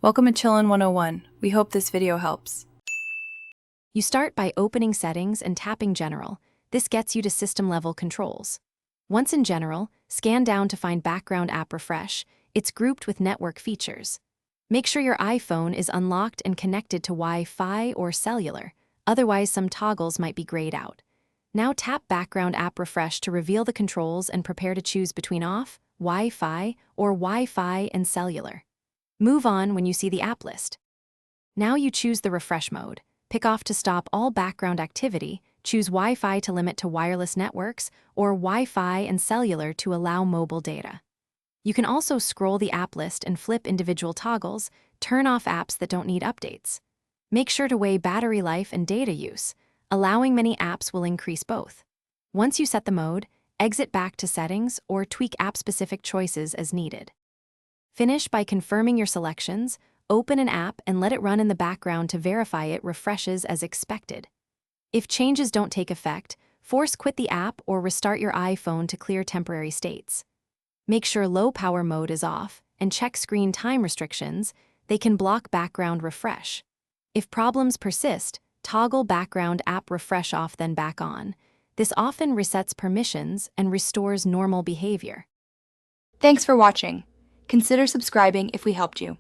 Welcome to Chillin' 101. We hope this video helps. You start by opening Settings and tapping General. This gets you to system-level controls. Once in General, scan down to find Background App Refresh. It's grouped with network features. Make sure your iPhone is unlocked and connected to Wi-Fi or cellular, otherwise some toggles might be grayed out. Now tap Background App Refresh to reveal the controls and prepare to choose between off, Wi-Fi, or Wi-Fi and cellular. Move on when you see the app list. Now you choose the refresh mode. Pick off to stop all background activity, choose Wi-Fi to limit to wireless networks, or Wi-Fi and cellular to allow mobile data. You can also scroll the app list and flip individual toggles, turn off apps that don't need updates. Make sure to weigh battery life and data use. Allowing many apps will increase both. Once you set the mode, exit back to settings or tweak app-specific choices as needed. Finish by confirming your selections, open an app and let it run in the background to verify it refreshes as expected. If changes don't take effect, force quit the app or restart your iPhone to clear temporary states. Make sure low power mode is off and check screen time restrictions. They can block background refresh. If problems persist, toggle background app refresh off then back on. This often resets permissions and restores normal behavior. Thanks for watching. Consider subscribing if we helped you.